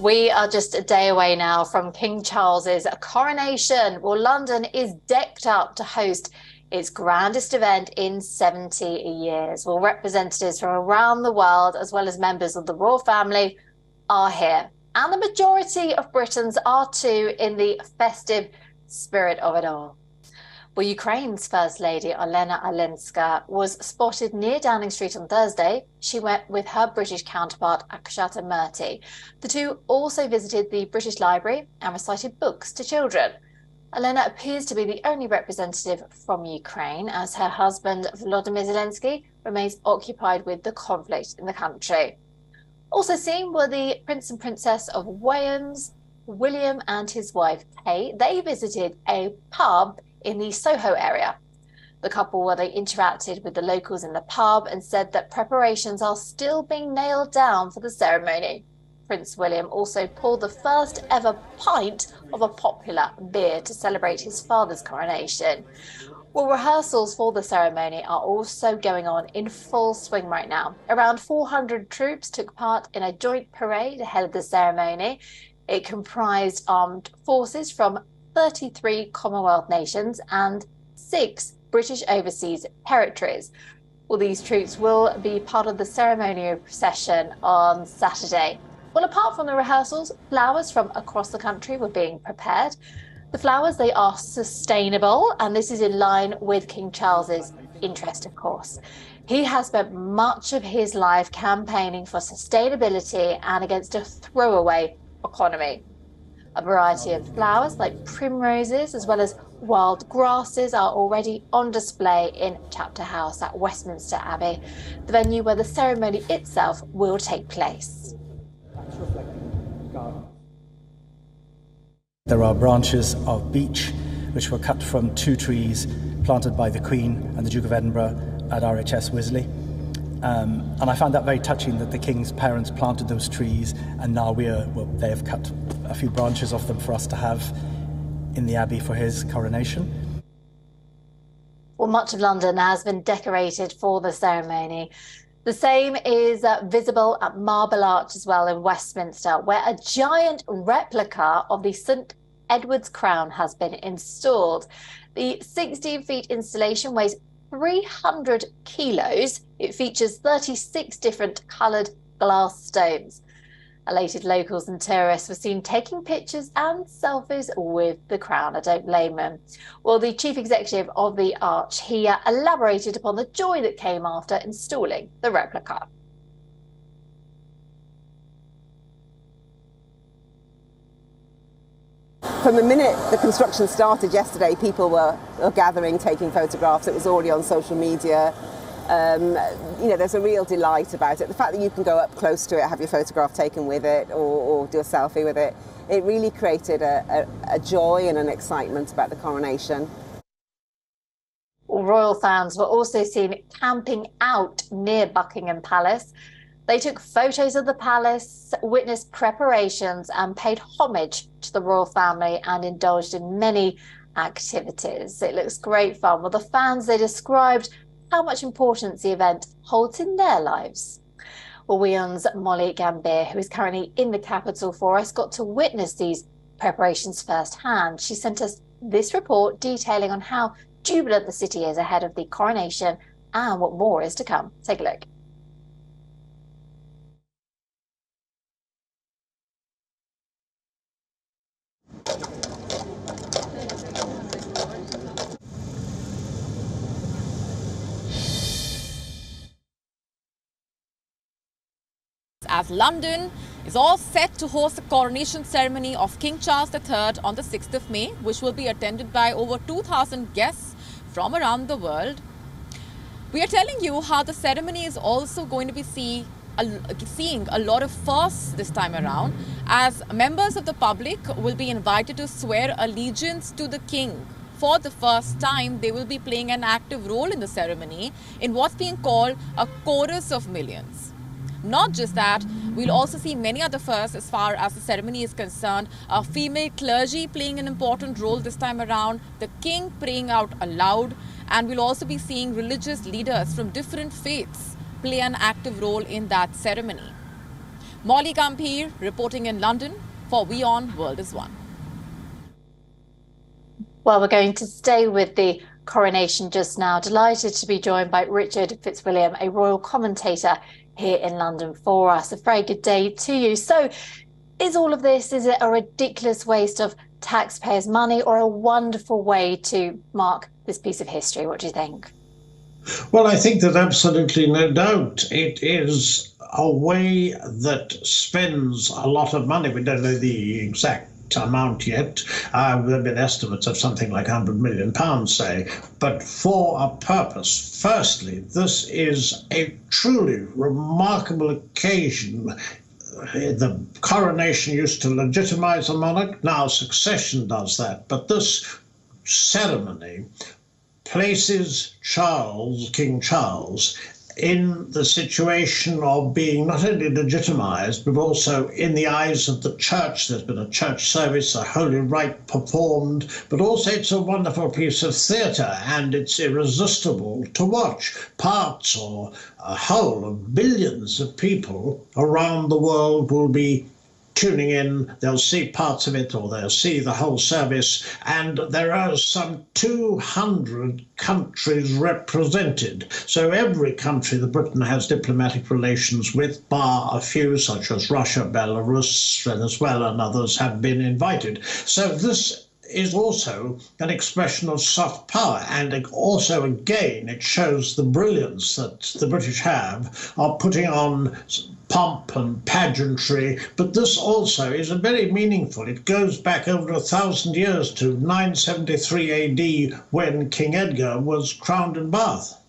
We are just a day away now from King Charles's coronation. Well, London is decked up to host its grandest event in 70 years. Well, representatives from around the world, as well as members of the royal family, are here. And the majority of Britons are too, in the festive spirit of it all. Well, Ukraine's First Lady, Olena Zelenska, was spotted near Downing Street on Thursday. She went with her British counterpart, Akshata Murty. The two also visited the British Library and recited books to children. Olena appears to be the only representative from Ukraine, as her husband, Volodymyr Zelensky, remains occupied with the conflict in the country. Also seen were the Prince and Princess of Wales, William and his wife, Kate. They visited a pub in the Soho area. The couple, they interacted with the locals in the pub and said that preparations are still being nailed down for the ceremony. Prince William also poured the first ever pint of a popular beer to celebrate his father's coronation. Well, rehearsals for the ceremony are also going on in full swing right now. Around 400 troops took part in a joint parade ahead of the ceremony. It comprised armed forces from 33 Commonwealth nations and 6 British overseas territories. Well, these troops will be part of the ceremonial procession on Saturday. Well, apart from the rehearsals, flowers from across the country were being prepared. The flowers, they are sustainable, and this is in line with King Charles's interest, of course. He has spent much of his life campaigning for sustainability and against a throwaway economy. A variety of flowers like primroses as well as wild grasses are already on display in Chapter House at Westminster Abbey, the venue where the ceremony itself will take place. There are branches of beech which were cut from 2 trees planted by the Queen and the Duke of Edinburgh at RHS Wisley. And I found that very touching that the King's parents planted those trees, and now they have cut a few branches of them for us to have in the Abbey for his coronation. Well, much of London has been decorated for the ceremony. The same is visible at Marble Arch as well in Westminster, where a giant replica of the St Edward's crown has been installed. The 16-feet installation weighs 300 kilos. It features 36 different coloured glass stones. Elated locals and tourists were seen taking pictures and selfies with the crown. I don't blame them. Well, the chief executive of the Arch, he elaborated upon the joy that came after installing the replica. From the minute the construction started yesterday, people were gathering, taking photographs. It was already on social media. There's a real delight about it. The fact that you can go up close to it, have your photograph taken with it, or do a selfie with it, it really created a joy and an excitement about the coronation. Royal fans were also seen camping out near Buckingham Palace. They took photos of the palace, witnessed preparations and paid homage to the royal family and indulged in many activities. It looks great fun. Well, the fans, they described how much importance the event holds in their lives. Well, WION's Molly Gambier, who is currently in the capital for us, got to witness these preparations firsthand. She sent us this report detailing on how jubilant the city is ahead of the coronation and what more is to come. Take a look. As London is all set to host the coronation ceremony of King Charles III on the 6th of May, which will be attended by over 2,000 guests from around the world. We are telling you how the ceremony is also going to be seeing a lot of firsts this time around, as members of the public will be invited to swear allegiance to the King. For the first time, they will be playing an active role in the ceremony in what's being called a chorus of millions. Not just that, we'll also see many other firsts as far as the ceremony is concerned. A female clergy playing an important role this time around, the King praying out aloud, and we'll also be seeing religious leaders from different faiths play an active role in that ceremony. Molly Gambhir reporting in London for WION World is One. Well, we're going to stay with the coronation just now. Delighted to be joined by Richard Fitzwilliam, a royal commentator here in London for us. A very good day to you. So, is all of this, is it a ridiculous waste of taxpayers' money or a wonderful way to mark this piece of history? What do you think? Well, I think that absolutely no doubt it is a way that spends a lot of money. We don't know the exact amount yet. There have been estimates of something like £100 million, say, but for a purpose. Firstly, this is a truly remarkable occasion. The coronation used to legitimize a monarch. Now succession does that. But this ceremony places King Charles, in the situation of being not only legitimized, but also in the eyes of the church. There's been a church service, a holy rite performed, but also it's a wonderful piece of theatre, and it's irresistible to watch. Parts or a whole of billions of people around the world will be tuning in. They'll see parts of it or they'll see the whole service, and there are some 200 countries represented. So every country that Britain has diplomatic relations with, bar a few such as Russia, Belarus, Venezuela and others, have been invited. So this is also an expression of soft power, and also again it shows the brilliance that the British have of putting on pomp and pageantry. But this also is very meaningful. It goes back over 1,000 years to 973 AD when King Edgar was crowned in Bath.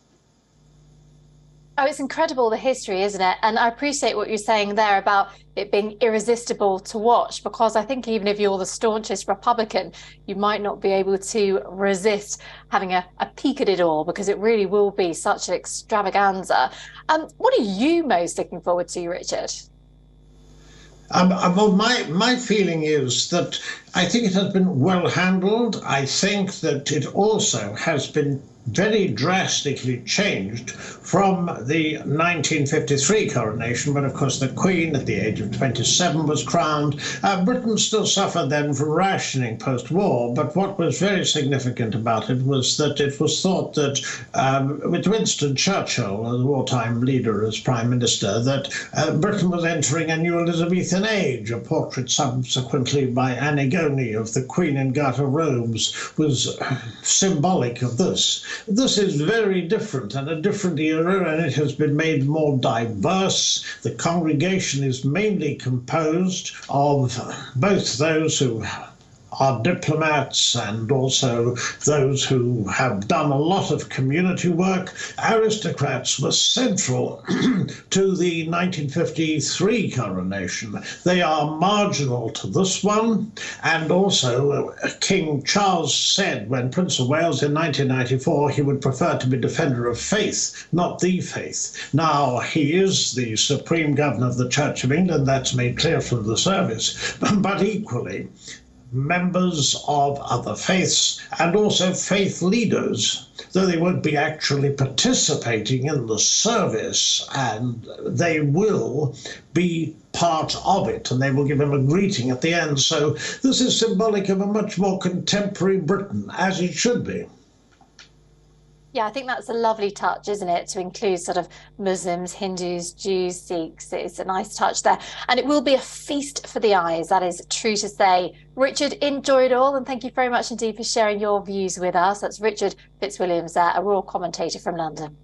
Oh, it's incredible, the history, isn't it? And I appreciate what you're saying there about it being irresistible to watch, because I think even if you're the staunchest Republican, you might not be able to resist having a peek at it all, because it really will be such an extravaganza. What are you most looking forward to, Richard? Well, my feeling is that I think it has been well handled. I think that it also has been very drastically changed from the 1953 coronation, when, of course, the Queen, at the age of 27, was crowned. Britain still suffered then from rationing post-war, but what was very significant about it was that it was thought that, with Winston Churchill, the wartime leader as Prime Minister, that Britain was entering a new Elizabethan age. A portrait subsequently by Antigone of the Queen in garter robes was symbolic of this. This is very different and a different era, and it has been made more diverse. The congregation is mainly composed of both those who are diplomats and also those who have done a lot of community work. Aristocrats were central to the 1953 coronation. They are marginal to this one. And also King Charles said when Prince of Wales in 1994 he would prefer to be defender of faith, not the faith. Now he is the Supreme Governor of the Church of England. That's made clear from the service. But equally, members of other faiths and also faith leaders, though they won't be actually participating in the service, and they will be part of it, and they will give him a greeting at the end. So this is symbolic of a much more contemporary Britain, as it should be. Yeah, I think that's a lovely touch, isn't it? To include sort of Muslims, Hindus, Jews, Sikhs. It's a nice touch there. And it will be a feast for the eyes. That is true to say. Richard, enjoy it all. And thank you very much indeed for sharing your views with us. That's Richard Fitzwilliam, a royal commentator from London.